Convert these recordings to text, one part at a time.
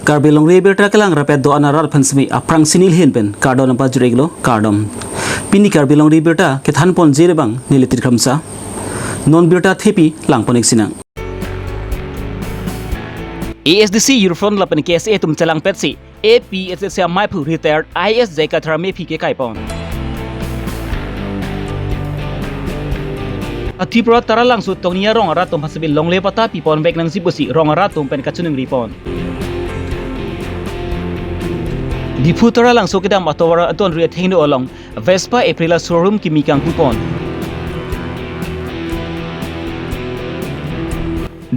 Karbi Longri Abirta kelang rapet do anarar pansmi aprang sinil hinpen kardon apa jureglo kardom. Pini Karbi Longri Abirta kethan pon jerebang nilitir khamsa. Non birta thepi langponik sinang. ASDC Eurofront lapan KSA tum chalang petsi APSSA Maipu retired IS Jaikathar mepi ke kaipon. Atipura tara langsung tongnia rong ara tum hasabil longle pata pipon bek nang sibusi rong ara tum pen kachunung ripon. Dipu tara langsung kita matawara aton ria thengno along Vespa Aprila showroom kimikang kupon.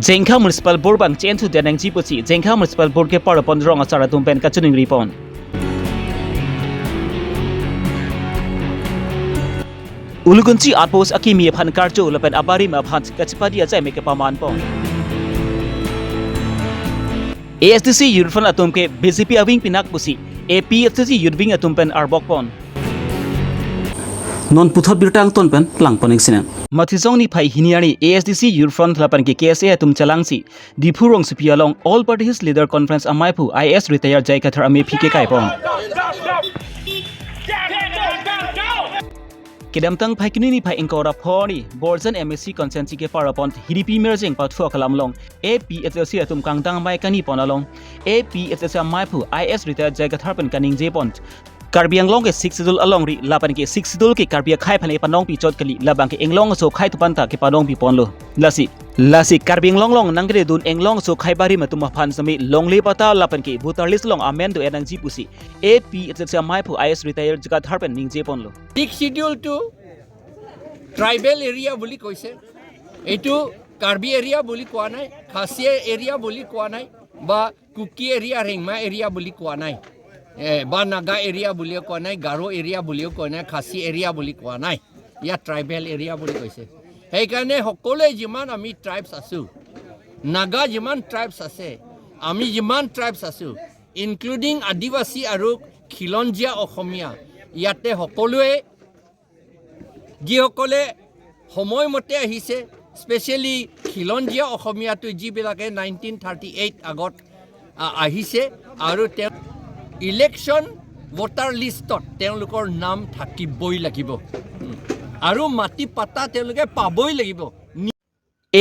Jengkha Municipal Board bang chen tu denang jipusi Jengkha Municipal Board ke parapon rong acara tum pen kachunung ripon. Ulugunci outpost akimi phan karjo lapan abari ma phan kachpadi ajai me ke paman pon. ASDC Eurofront atum ke BJP awing pinak pusi APSDC Eurowing atum pen arbok pon. Non puthot birtang ton pen langponik sinang. Mathizong ni phai hiniani ASDC Eurofront lapan ke KSA atum chalangsi dipurong sipialong all parties leader conference amaipu IS retire Jaikathar ame phike kaipon. Kedamtang phai kini ni phai engkora phoni Borjan MSC consensi ke parapon HDP merging pathu kalamlong APSSC atum kangtang mai kani ponalong APSSC maipu IS retire Jaikathar pen kaning jepon. Karbi Anglong ke 6 sidul along ri lapan ke 6 sidul ke Karbi khai phane panong pi chot kali labang ke englong so khai tupanta ke panong pi ponlo lasi Karbi Anglong long nangre dun englong so khai bari matum phan sami longle pata lapan ke butarlis long amen do enang jipusi APSSC maipu IS retire Jaikathar pen ning je ponlo. Schedule to tribal area boli koise etu Karbi area boli koa nai Khasia area boli koa nai ba Kuki area Rengma area boli koa nai ba Naga area boli koa nai Garo area boli koa nai Khasi area boli koa nai ya tribal area boli koise heikane hokole jiman ami tribes asu Naga jiman tribes ase ami jiman tribes asu including Adivasi aru Khilonjia Okhomia yate hokolue যিসকলে সময়মতে আহিছে specially খিলঞ্জীয়া অসমীয়াটো যিবিলাকে 1938 আগত আহিছে আৰু election voter লিষ্টত তেওঁলোকৰ নাম থাকিবই লাগিব আৰু মাটি পাতা তেওঁলোকে পাবই লাগিব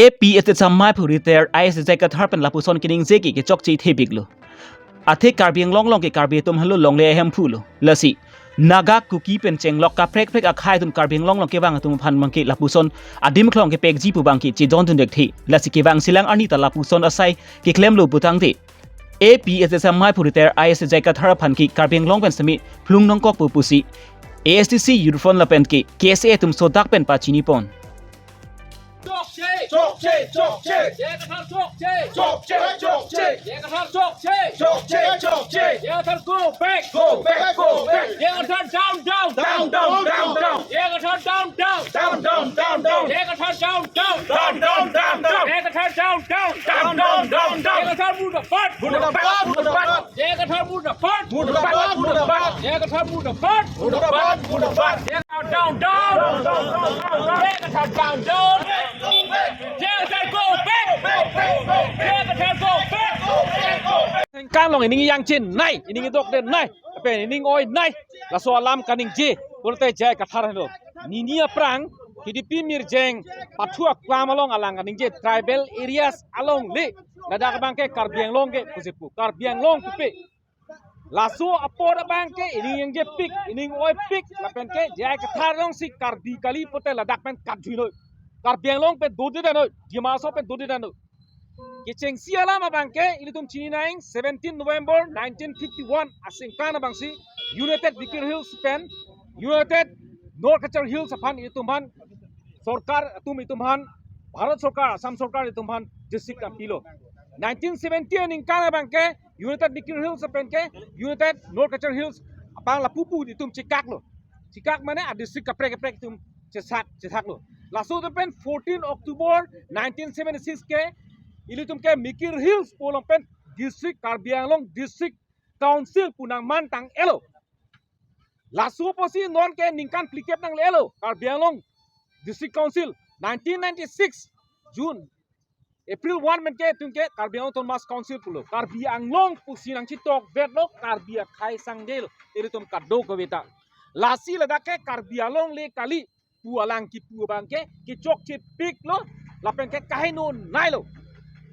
APSSC maipu retire IS Jaikathar pen lapuson kining jeki ke chokchi thebiglo athe Karbi Anglong long ke Karbi tum halo longle hem phulo lasi Naga Kuki pen chenglok ka prek akhai tum Karbi Anglong long ke wang tum phan mangki lapuson adim khlong ke pek ji pu bangki chi don tun dekthi lasi ke wang silang ani ta lapuson asai ke klem lo butang te APSSC maipu retire IS Jaikathar phan ki Karbi Anglong pen sami phlung nong kok pu pusi ASDC Eurofront la pen ki KSA tum sodak pen pa chini pon. Kan long ini yang chin nai ini dok den nai apa ini oi nai la so alam kaning ji kurte Jaikathar helo ni prang HDP mirjeng pathua kwamalong alang kaning ji tribal areas along le dadak bangke Karbi Anglong ke pusipu Karbi Anglong pe la so apor bangke ini yang je pik ini oi pik la pen ke Jaikathar long si Karbi kali pote ladak pen kadhuino Karbi Anglong pe dodi dano dimaso pe dodi dano Keceng sialam abangke ini tum chini naing 17 November 1951 asingkana bangsi United Bikir Hills pen United North Kachar Hills apan itumhan sorkar tum itumhan Bharat Sarkar Assam Sarkar itumhan district apilo 1970 ingkana bangke United Bikir Hills apan ke United North Kachar Hills apang la pupu itum cikak lo cikak mana a district kaprek tum cesak lo laso pen 14 October 1976 ke Ilitum ke Mikir Hills polong pen district Karbi Anglong district council punang mantang elo. Lasu posi non ke ningkan plikep nang elo Karbi Anglong district council 1996 June April 1 men ke tung ke Karbi Autonomous Council pulo Karbi anglong pusinang chitok vedlo Karbi khai sangdel iritum kaddo kaweta lasi ladake Karbi along le kali pualang ki pu bangke ki chok chi pik lo lapen ke kahino nailo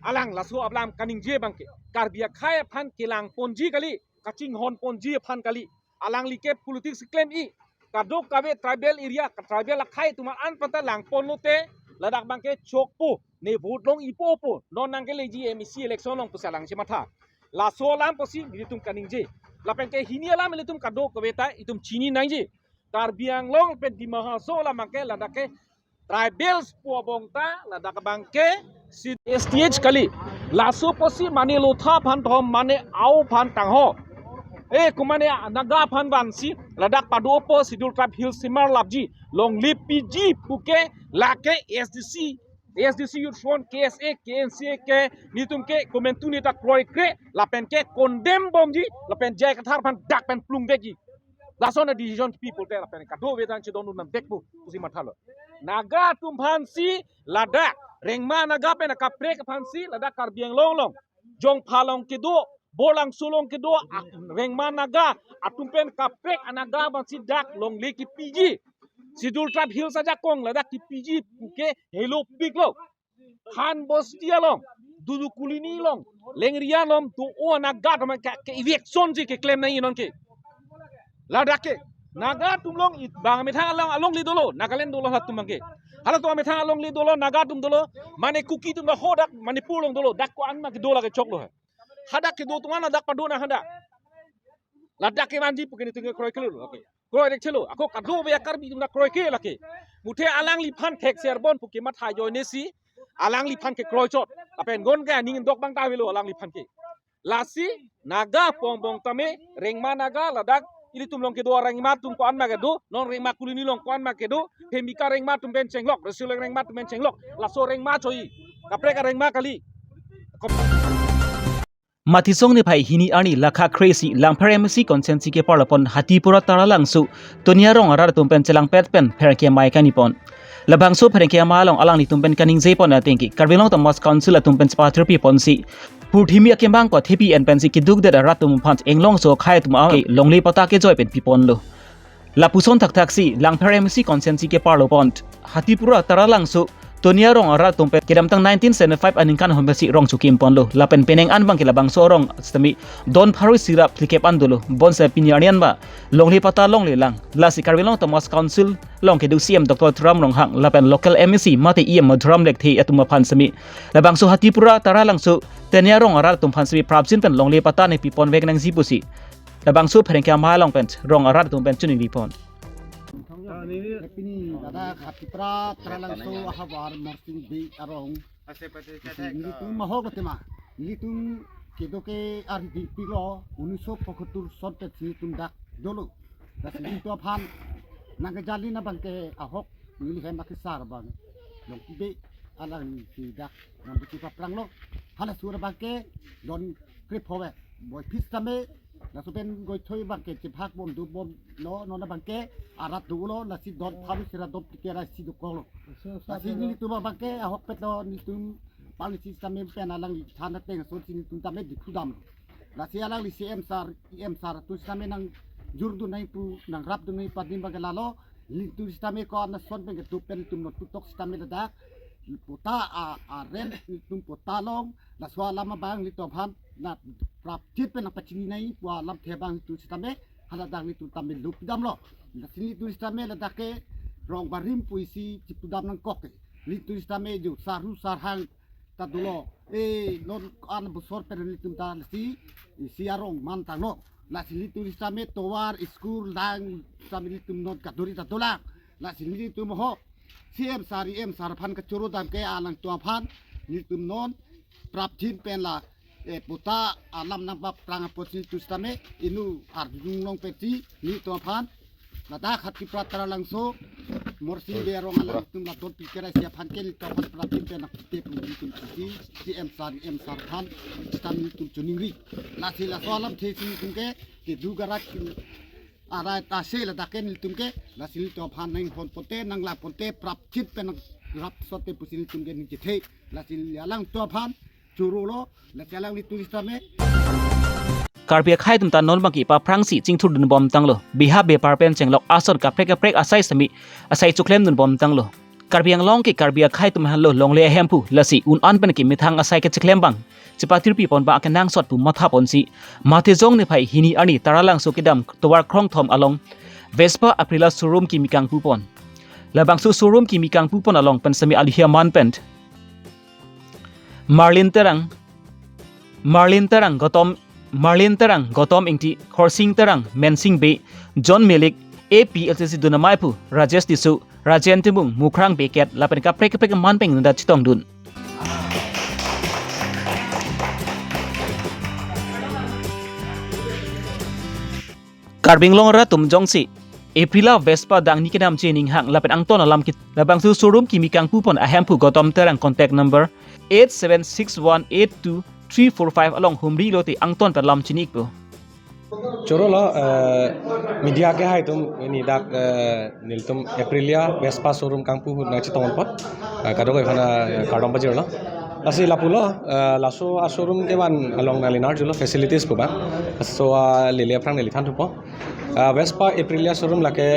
alang lasu ablam kaning je bangke Karbi khai phan kilang ponji kali kaching hon ponji phan kali alang like politics claim i kaddo kabe tribal area tribal khai tuma an pata lang ponlote ladak bangke chokpu ne vote long ipopo non nangke leji emisi election long pusalang simatha la solam posi ditum kaningje la pengke hiniala melitum kado kebeta itum chini nangje Karbiang long pen di mahasola mangke ladake tribals puabongta ladak bangke stage kali la so posi mane lotha phan thom mane au phan tangho kumane naga phan bansi ladak padopo sidul trap hill simar labji long lip pg puke lake SDC youth front KSA KNCA ke nitum ke komentu ni tak kroy kre lapen ke condemn bomji lapen jai kathar pan dak pen plung begi lason a decision people te lapen ka do vedan che donu nam dekbu pusi mathalo naga tum phansi ladak rengma naga pen ka prek phansi ladak Karbiang long jong phalong ke do bolang sulong ke do rengma naga atumpen ka prek anaga bansi dak long leki PG Sidul trap hill saja kong ladak ki PG puke hello pik lo han bostia long dudu kulini long lengria long tu o naga to ke eviction ji ke claim nai non ke ladak ke naga tum long bang me tha along li dolo nagaland dolo hat tum ke hala to me tha along li dolo naga tum dolo mane kuki tum hodak manipur long dolo dak ko an ma ke dola ke chok lo hadak ke do tungana dak padona hada ladak ke manji pukini tunge kroy kelu okay kroy dek chelo ako kadlo be Karbi tumna kroy ke lake muthe alang li phan thek serbon puki mat ha joy nesi alang li phan ke kroy chot apen gon ga ning dok bang ta welo alang li phan ke lasi naga pongbong tame rengma naga ladak ili tumlong ke do rengma tum ko an ma ke do non rengma kulini long ko an ma ke do phemika rengma tum ben chenglok resul rengma tum ben chenglok laso rengma choi kapre ka rengma kali Matisong ni phai hini ani lakha crazy langphar MSC consensi ke parlapon hatipura tara langsu tonia rong arar tumpen chelang pet pen pherke mai kanipon labangso pherke malong alang ni tumpen kaning jepon atenki Karbilong Thomas Council tumpen spathirpi ponsi purthimi akembang ko thepi en pensi kiduk de ratum phant englong so khai tum ke longli pata ke joy pen pipon lo lapuson thak thak si langphar MSC consensi ke parlapon hatipura tara langsu Tonia rong arat tumpe kidam tang 1975 aning kan hombesi rong chukim ponlo lapen peneng an bang kilabang sorong stami don pharu sirap plikep andulo bon se pinyanian ba longli pata longli lang lasi Karbilong Thomas Council long ke du CM Dr. Tram rong hang lapen local MEC mate em madram lek the atuma phan sami labang so hatipura tara lang so tenia rong arat tum phan sami prabjin pen longli pata ne pipon vek nang jipusi labang so pherengka ma long pen rong arat tum pen chuning ripon Pini ada katipra terlangsung ahawar morting di arong. Ini tu mahok tema. Ini tu kedo ke ardi pilo 1975 sonte sini tundak dulu. Dan ini tu apaan? Nagajali na bangke ahok ini kan makisar bang. Yang tibe alang tidak nampak kita perang lo. Halas suara bangke don krip howe. Boy pistame lasu pen goy thoi bangke cipak bom du bom no na bangke arat dulo lasi don phalu sira dop kira si du kolo lasi ni tu bangke ahok petlo ni tu palisi tame pen alang li thana teng so sini tu tame di kudam lasi alang li CM sar tu tame nang jurdu nai tu nang rap du nai padim bagalalo li tu tame ko na son pen tu pen tu no tu tok tame da puta a ren tu puta long la swala ma bang li to phan na prap chit pen pachini nai wa lam the bang tu tame hala dang li tu tame lup dam lo la sini tu tame la dake rong barim puisi cipu dam nang kok li tu tame ju saru sarhang ta dulo non an busor pen li tu ta si arong man tang no la sini tu tame towar school dang tame li tu not kaduri ta dolak la sini tu mo CM sar phan ka churu dam ke alang tua phan ni tum non prap chin pen la puta alam nang pap prang posi tu stame inu arjung long peti ni tua phan la da khati pratra langso morsi be rong alang tum la dot pikera sia phan ke ni tua phan prap chin pen te pu ni tum si CM sar phan stam ni tum chuningri la si la solam the si tum ke du garak arai ta se la daken tumke la sil to phan nang phon pote nang la ponte prap chip pen rap sote pusil tumke ni the la cil yalang tua phan churu lo la chalang li tulis tame Karbi khai tum tan non bangki pa prangsi chingthur dun bom tanglo biha be parpen chenglok asor ka prek asai sami asai chuklem dun bom tanglo Karbi ang long ki Karbi khai tum han lo long le hempu lasi un an pen ki mithang asai ke chiklem bang chipatir pi pon ba ka nang sot pu matha pon si mathe jong ne phai hini ani taralang so kidam towar khrong thom along Vespa Aprila showroom ki mikang pu pon labang su showroom ki mikang pu pon along pen sami alihia man pent Marlin terang Gotom ingti Khorsing terang Mensing be John Melik APLCC dunamaipu Rajesh Tisu Rajen Timung Mukrang Beket lapen ka prek man peng nda chitong dun Karbing long ra tum jongsi Aprila Vespa dang ni kenam chening hang lapen angton alam kit labang su showroom ki mikang pupon ahampu Gotom terang contact number 876182 345 along humri loti angton per lam chinik po Choro lo media ke hai tum ni dak niltum Aprilia Vespa showroom kangpu na chitong pot kado ko khana kardom bajir lo asi lapulo laso showroom ke ban along nalinar julo facilities ko ba so lile prang nili than po Vespa Aprilia showroom lake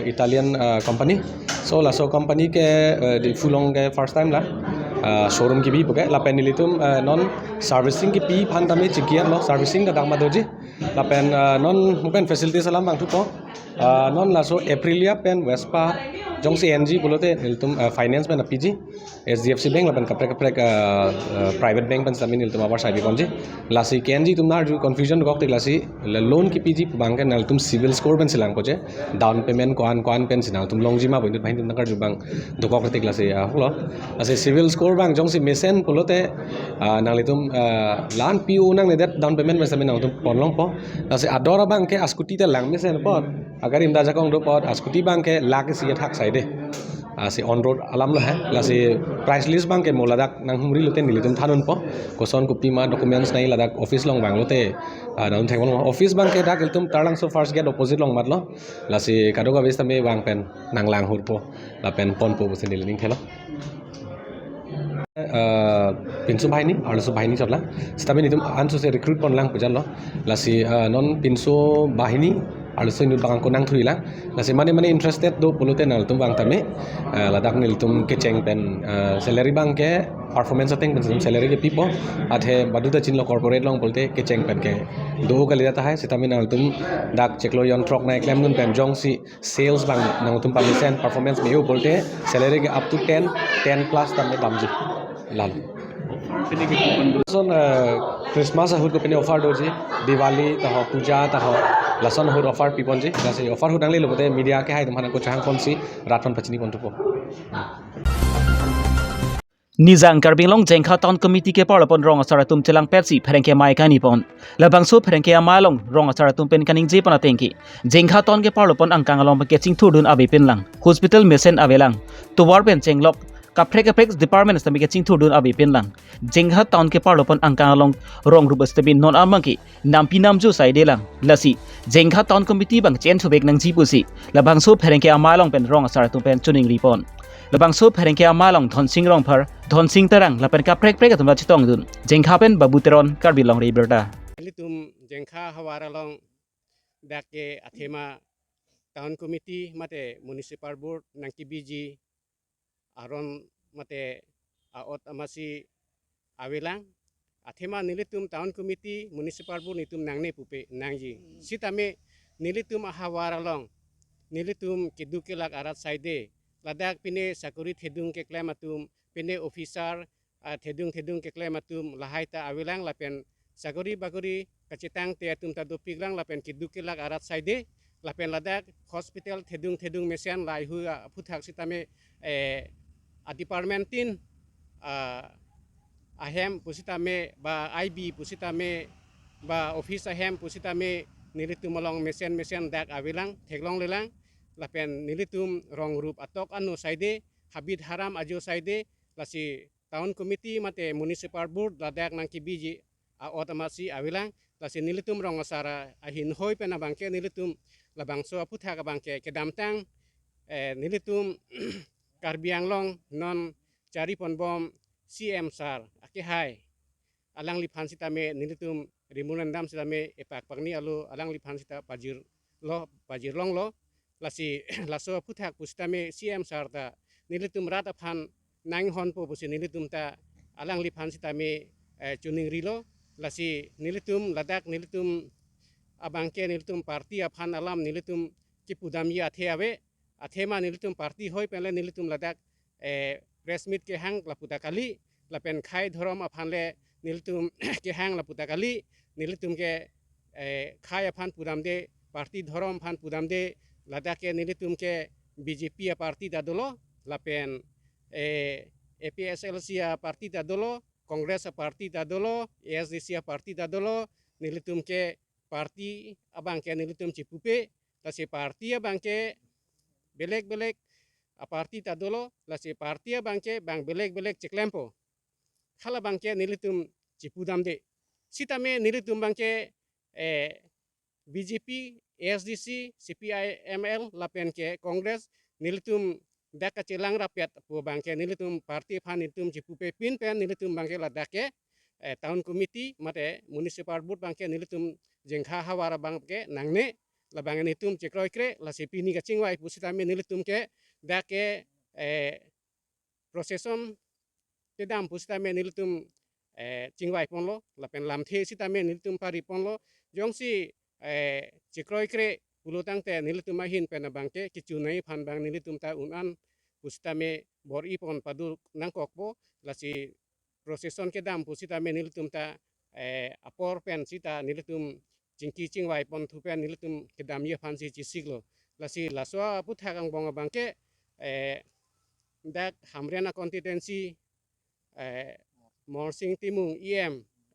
Italian company so laso company ke fulong ke first time la showroom ki bi poke la penilitum non servicing ki pi phan tami chikian lo servicing da dang madoji la pen non mupen facilities salam bang thu po non la so Aprilia pen Vespa jong CNG bolote niltum finance pen PG SDFC bank la pen kaprek private bank pen samin niltum abar sai bi konji la si KNG tum nar ju confusion gok te la si loan ki PG bang ken niltum civil score pen silang poje down payment koan pen sinal tum longji ma boin bang tum nakar ju bang dokok te la si hulo ase civil score bang jong si mesen bolote nalitum lan PO nang ne down payment pen samin nang tum ponlong po ase adora bang ke askuti te lang mesen pot agar imda jakong do pot askuti bang ke lak si thak sai de si on road alam lo hai la si price list bang ke moladak nang humri lote nilitum thanun po koson kopi ma documents nai ladak office long bang lote naun thengol office bang ke dak iltum tarlang so first gate opposite long matlo la si kado ga besta me bang pen nang lang hur po la pen pon po se nilining khelo pinsu bahini arlo bahini chotla stamin itum anso se recruit pon lang pujal lo la si non pinsu bahini arlo se nut bang konang thrui lang la si mane interested do polote nal tum bang tame ladak nil tum ke cheng pen salary bang ke performance ateng pen salary ke pipo athe baduta chinlo corporate long bolte ke cheng pen ke do kali data hai sitamin nal tum dak cheklo yon truck na claim nun pen jong si sales bang nang tum permission performance me bolte salary ke up to 10 plus tame damji lal son Christmas ahur ko pene offer doji Diwali ta ho puja ta ho lason ahur offer pipon ji lase offer hu dangli lobote media ke hai tumhana ko chang kon si raton pachini kon tupo Nizang Karbinglong Jengkha Town Committee ke parapon rong asaratum chelang petsi pherengke mai kani pon labangso pherengke amalong rong asaratum pen kaning je pona tengki Jengkha Town ke parapon angkang along ke chingthur dun abe pinlang hospital mesen avelang to war pen chenglok kaprek department stami ke chingthur dun abe pinlang Jengkha Town ke parapon angkang along rong rubas tabi non amangki nampi namju sai delang lasi Jengkha Town Committee bang chen thubek nang jipusi labangso pherengke amalong pen rong asaratum pen chuning ripon labangso pherengke amalong dhonsing rong phar dhonsing tarang lapen ka prek atum chitong dun Jengkha pen babuteron Karbi Longri Abirta litum Jengkha hawaralong dake athema town committee mate municipal board nang kibiji aron mate aot amasi awilang athema nilitum town committee municipal board nitum nangne pupe nangji sitame nilitum hawaralong nilitum kidukilak arat saide ladak pine sakuri thedung ke klamatum pine officer thedung ke klamatum lahaita awilang lapen sakuri baguri kacitang te atum tadu piglang lapen kidukilak arat saide lapen ladak hospital thedung mesian lai hu puthak sitame a departmentin ahem pusitame ba IB pusitame ba office ahem pusitame nilitum along mesian dak awilang theglong lelang lapen nilitum rong rup atok anu saide habit haram ajo saide lasi town committee mate municipal board ladak nang kibiji otamasi awilang lasi nilitum rong asara ahin hoi pena bangke nilitum labangso aputha ka bangke kedamtang nilitum karbianglong non cari ponbom CM sar ake hai alang li phan sita me nilitum rimunandam sita me epak pakni alu alang li phan sita pajir long lo lasi laso puthak pusita me CM sar ta nilitum rata phan nang hon po pusi nilitum ta alang li phan sita me chuning rilo lasi nilitum ladak nilitum abangke nilitum parti aphan alam nilitum kipudam ya athema nilitum parti hoi penle nilitum ladak press meet ke hang laputa kali lapen khai dhorom aphan le nilitum ke hang laputa kali nilitum ke khai aphan pudam de parti dhorom phan pudam de ladak ke nilitum ke BJP ya parti dadolo lapen APSLC ya parti dadolo Kongres ya parti dadolo ASDC ya parti dadolo nilitum ke parti abang ke nilitum cipupe tasi parti abang ke belek parti tadolo lasi parti abang ke bang belek ciklempo khala bang ke nilitum cipudam de sitame nilitum bang ke BJP ASDC CPI-ML lapen ke Kongres nilitum daka celang rapiat po bang ke nilitum parti phan nilitum cipupe pin pen nilitum bang ke ladake town committee mate municipal board bang ke nilitum jengkha hawara bang ke nangne labang nilitum cekroi kre la sepini ka cingwai pusita me nilitum ke dake proseson kedam pusita me nilitum cingwai ponlo lapen lamthe sita me nilitum pari ponlo jongsi cekroi kre ulutang te nilitum mahin pena bangke kicunai phan bang nilitum ta unan pusita me bor ipon padu nangkokbo lasi proseson kedam pusita me nilitum ta apor pen sita nilitum jingki cingwai pon thupen nilitum kedam ye phansi chisiglo lasi laswa puthakang bonga bangke dak hamrena constituency morsing timung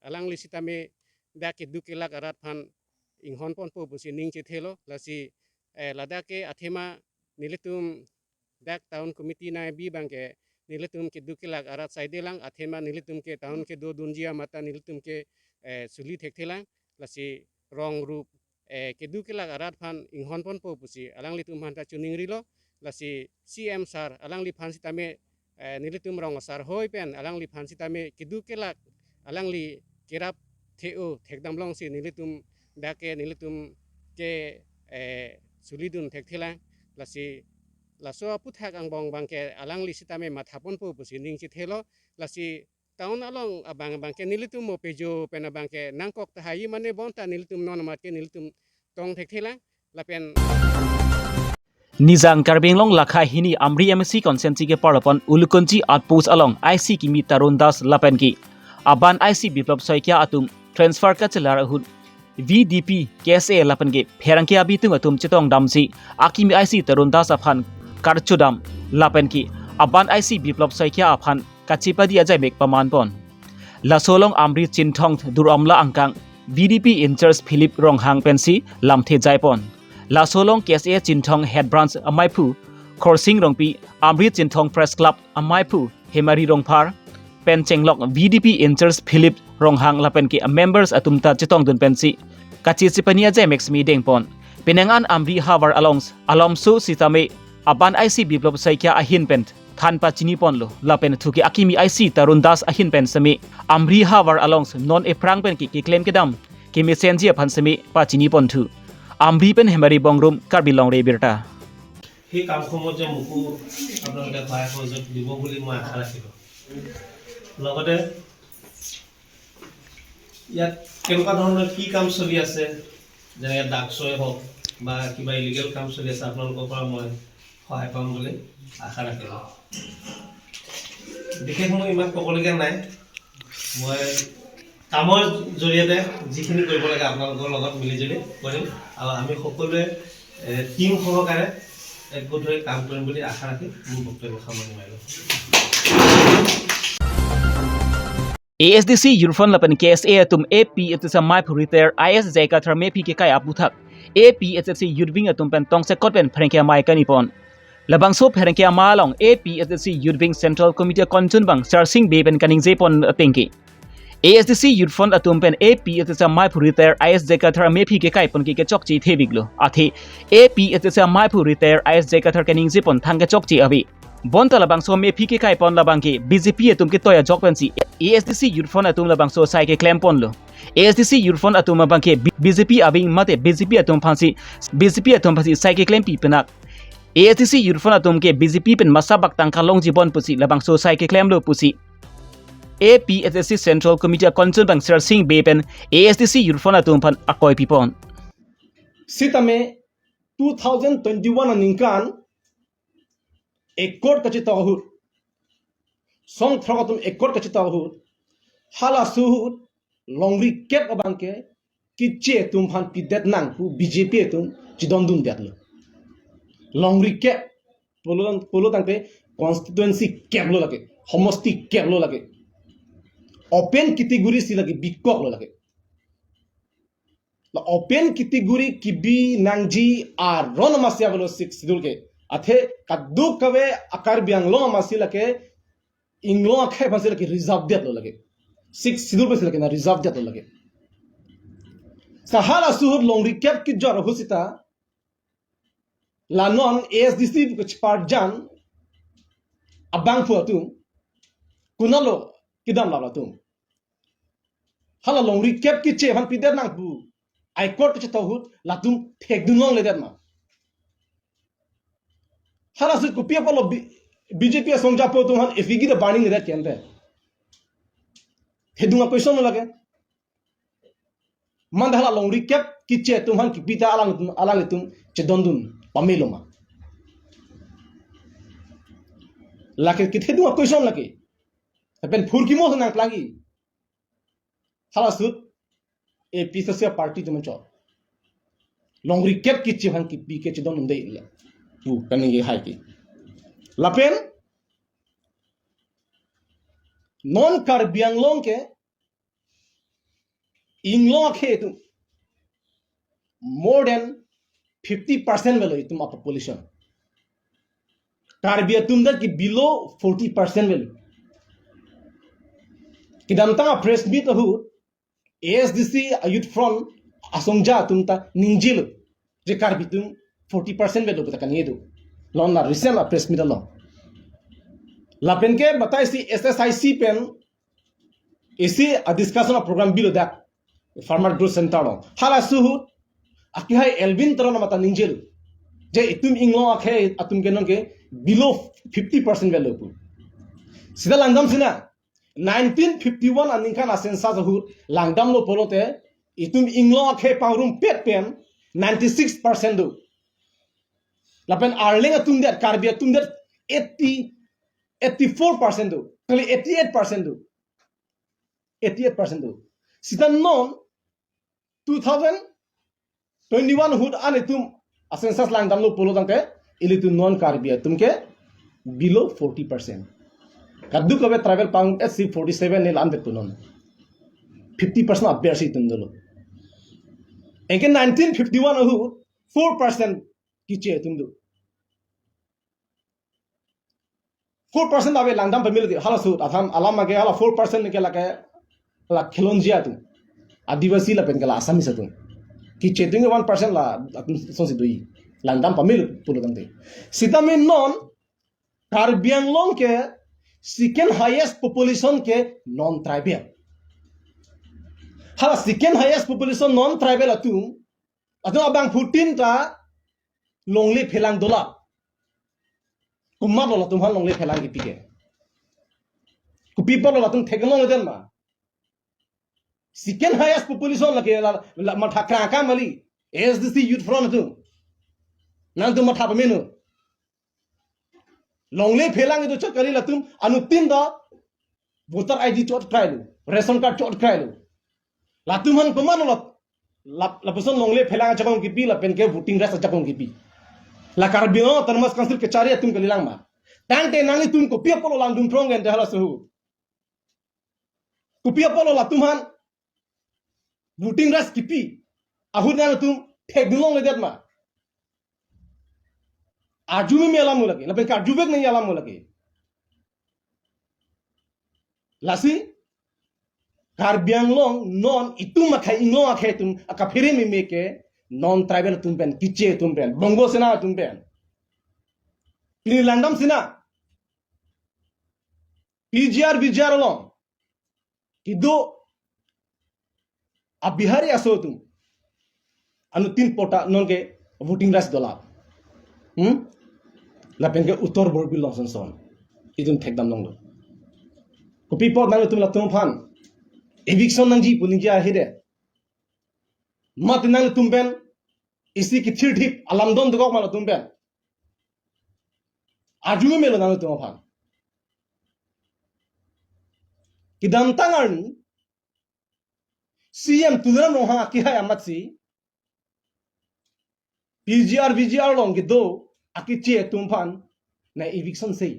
alang lisita me dak dukilak arat phan inghon pon po busi ning chithelo lasi ladake athema nilitum dak town committee na bi bangke nilitum ke dukilak arat saidelang athema nilitum ke town ke do dunjia mata nilitum ke suli thekthelang lasi rong rup kedukilak arat phan inghon pon po pusi alang litum hanta chuning rilo lasi CM sar alang li phan sitame nilitum rong sar hoi pen alang li phan sitame kedukilak alang li kirap theo thekdam long si nilitum dake nilitum ke sulidun thekthelang lasi laso puthak ang bong bangke alang li sitame mathapon po pusi ning chithelo lasi taun along abang bangke nilitum mo pejo pena bangke nangkok tahayi mane bonta nilitum non matke nilitum tong thekthelang lapen Nizang Karbinglong Lakha Hini Amri MSC Consensi ke Parapon Ulukunji Outpost along IC Kimi Tarun Das Lapenki Aban IC Biplop Soikya Atum Transfer Kachelar Hun VDP KSA Lapenki Perangke Abitung Atum Chitong Damsi Akimi IC Tarun Das Aphan Karchudam Lapenki Aban IC Biplop Soikya Aphan Kachipadi Ajamek Pamanpon Lasolong Amri Chintong Duramla Angkang VDP Incharge Philip Ronghang Pensi Lamthe Jaipon Lasolong KSA Chintong Head Branch Amaipu Khorsing Rongpi Amri Chintong Press Club Amaipu Hemari Rongphar Penchenglok VDP Incharge Philip Ronghang Lapenki members atumta chitong dun pensi kachi chipania Jamex mi dengpon Penangan Amri Havar alomso sitame Aban IC Biplop Saikya Ahin Pent Thanpa Chini Ponlo Lapen Thuki Akimi IC Tarun Das Ahin Pen Sami Amri Havar alongs non eprang pen ki claim kedam kimi senji aphan sami pa Chini Pon thu Amri pen Hemari Bongrum Karbi Longri Abirta সেই কামসমূহ যে মোকো আপোনালোকে সহায় সহযোগ দিব বুলি মই আশা ৰাখিলোঁ লগতে ইয়াত কেনেকুৱা ধৰণৰ কি কাম চলি আছে যেনে ডাকছয়ে হওক বা কিবা ইলিগেল কাম চলি আছে আপোনালোকৰ পৰা মই সহায় পাম বুলি আশা ৰাখিলোঁ বিশেষ মই ইমান ক'বলগীয়া নাই মই কামৰ জৰিয়তে যিখিনি কৰিব লাগে আপোনালোকৰ লগত মিলিজুলি কৰিম আৰু আমি সকলোৱে টিম সহকাৰে একগোট হৈ কাম কৰিম বুলি আশা ৰাখি মোৰ বক্তব্য সামৰণি মাৰিলোঁ ASDC Yurfon Lapan KSA atum AP itisa mai puriter IS Jaika Tharme P ke kai aputhak AP SFC Yudwing atum pen tongse kotpen Phrenkia mai kanipon Labangso Phrenkia malong AP SFC Yudwing Central Committee Konchun bang Charsing Beben kaning Jepon Pinki ASDC Yurfon atum pen AP itisa mai puriter IS Jaika Tharme P ke kai pon ke chokchi thebiglo athi AP itisa mai puriter IS Jaika Thar kaning Jepon thangke chokchi abi bonta labang so me phi ke kai pon labang ke BJP atum ke toya jok pensi ASDC youth front atum labang so sai ke claim pon lo ASDC youth front atum bang ke BJP abing mate BJP atum phansi sai ke claim pi penak ASDC youth front atum ke BJP pen masa bak tang kalong jibon pusi labang so sai ke claim lo pusi APSC Central Committee concern bang Sir Singh Bepen ASDC youth front atum phan akoi pipon sitame 2021 aninkan ekor kachi tawhut song throgatum ekor kachi tawhut hala suhut longri kep abanke kiche tum phan pidet nang pu BJP tum chidon dun datlo longri kep polo tangte constituency kep lo lage homosti kep lo lage open category si lage bikok lo lage la open category kibi nangji ar ron masya bolo 6 sidul ke athe kaddu kave akar biang lo masila ke inglo akhe basila ke reserve det lo lage 6 sidul basila ke na reserve det lo lage sahala suhud longri kep ki jor husita la non ASDC ko chpar jan abang fu tu kunalo kidam la tu hala longri kep ki che han pider nang bu ai court ke tawhut latum thek dunong le ma hala su ko pia polo BJP songja po tu han efigi the burning that kente hedunga question lage man hala longri kep kiche tum han kipita alang tum che dondun pameloma lake kithe dunga question lage ben phurki mo nang plagi hala su a piece of party to mention longri kep kiche han kipi ke che dondun de pu kan ye hai ki lapen non karbiang long ke inglong ke tu more than 50% value tum population Karbi tum that ki below 40% value kidam ta press meet hu ASDC youth front asongja tum ta ningjil je karbi tum 40% value ta kan yedu lon na recent press meet lo la pen ke batai si SSIC pen isi a discussion of program bilo that farmer growth center lo hala suhu aki hai elvin tron mata ningjil je itum inglo akhe atum kenon ke below 50% value pu sida langdam sina 1951 aninkan asensa zahu langdam lo polote itum inglo akhe pangrum pet pen 96% do lapen arling atum that karbi atum that 84% do kali 88% do 88% do sida non 2021 hud anitum asensas langdam lo polo tangte ilitu non karbi atum ke below 40% kaddu kabe travel pound SC 47 nil ande tunon 50% abbersi tundolo enke 1951 hu 4% kiche tundu 4% abe langdam pemil di hala sut atham alam age hala 4% ke lake la khilonjia tu adivasi la pen kala asami satu kiche tunge 1% la atum sosi dui langdam pemil pulutan de sitamin non karbiang long ke second highest population ke non tribal hala second highest population non tribal atum abang putin ta longli phelang dola kumma lola tumhan longli phelang ki pike ku people lola tum thekno le den ma second highest population la matha kra mali SDC youth front tu nang tu matha pamenu longli phelang tu chakari la tum anu tin da voter ID chot krailu ration card chot krailu la tumhan kumma lola la person longli phelang chakong ki pi la pen ke voting ras chakong ki pi la karbino termas council ke chari tum kalilang ma tante nangi tum ko pia polo lang dum prong en hala suhu ku pia polo la tumhan voting ras kipi ahun na tum thek dulong le det ma ajumi me alam lagi la pe ka jubek nahi alam lagi lasi karbiang long non itum makai inglo akai tum aka phire me meke non tribal tum pen kiche tum pen bongo sena tum pen ini landam sina PGR long kido abihari aso tu anu 3 pota non ke voting rights dola la pengke utor borbil long son idun thekdam long lo ko people nang tum la tum phan eviction nang ji puning ja hide mat nang tum ben isi ki thir thip alam don dogok mal tum ben aju melo nang tum phan kidam tangan CM tudaram roha ki hai amatsi PGR long ke do akiche tumphan na eviction sei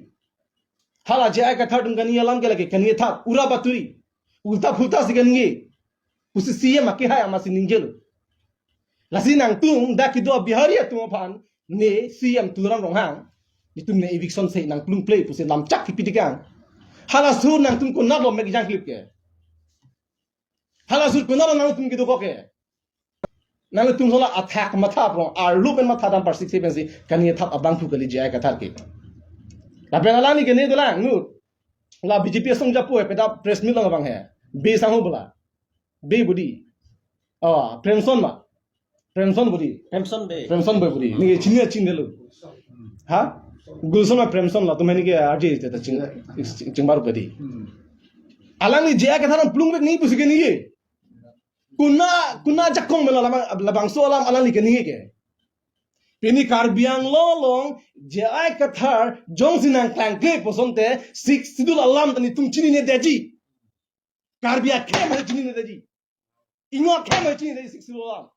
hala je ai ka thadum gani alam ke lage kani tha ura baturi ulta phuta sigani usi CM ki hai amasi ninjel lasi nang tung da ki do bihari tumphan ne CM tudaram roha ni tum ne eviction sei nang plung play puse lam chak ki pitikang hala sur nang tum ko na lo mek jang clip ke hala sur ko na lo nang tum ki do ko ke nang tum sola attack matha pro ar loop en matha dam par 67 kani thap abang thu kali jai ka thar ke la pela ni ke ne dola ngut la BJP song ja po pe da press meet long bang he be sang ho bola be budi premson budi premson be budi ni chin de lo ha gulson ma premson la tumani ke RJ te ta ching baru kadi alang ni jai ka thar plung bek ni pusi ke ni kuna jakong melo labang so alam alali ke ninge ke pini karbiang lolong jai kathar jong sinang klang ke posonte 6 sidul alam tani tum chini ne deji karbia ke ma chini ne deji ingo ke ma chini ne 6 sidul alam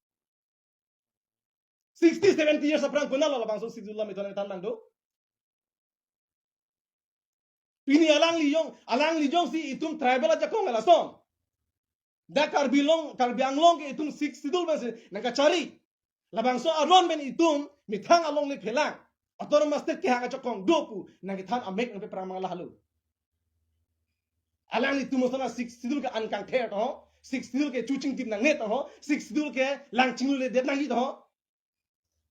60 70 years apran kuna labang so 6 sidul alam itone tan mangdo pini alang li jong si itum tribal jakong mela son da Karbi Longri ke itum 6 sidul bas nangka cari labang so aron ben itum mithang along le phelang autonomous state ke hanga chokong dopu nang than amek nang pe pramang la halu alang itum sona 6 sidul ke ankang the to 6 sidul ke chuching tip nang net to 6 sidul ke langching le det nang hi to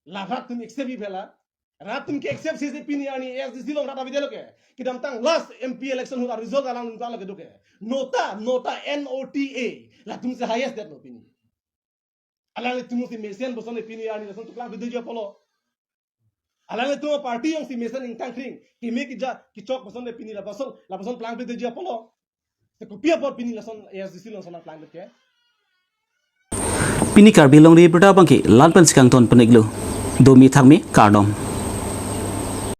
la rat tum accept bi phela rat tum ke accept se pini ani SDC long rata videlo ke kidam tang last MP election hu result alang tum la ke doke nota NOTA la tum se highest that no pini alang tum si mesen boson pini ani lesson tuklang video jo polo alang tum party yang si mesen ing tangkring ki me ki chok boson pini la boson plan video jo polo se kopia por pini lesson SDC long son plan ke Pini Karbi Longri Abirta bangki lalpan sikang ton peniglu domi thangmi kardom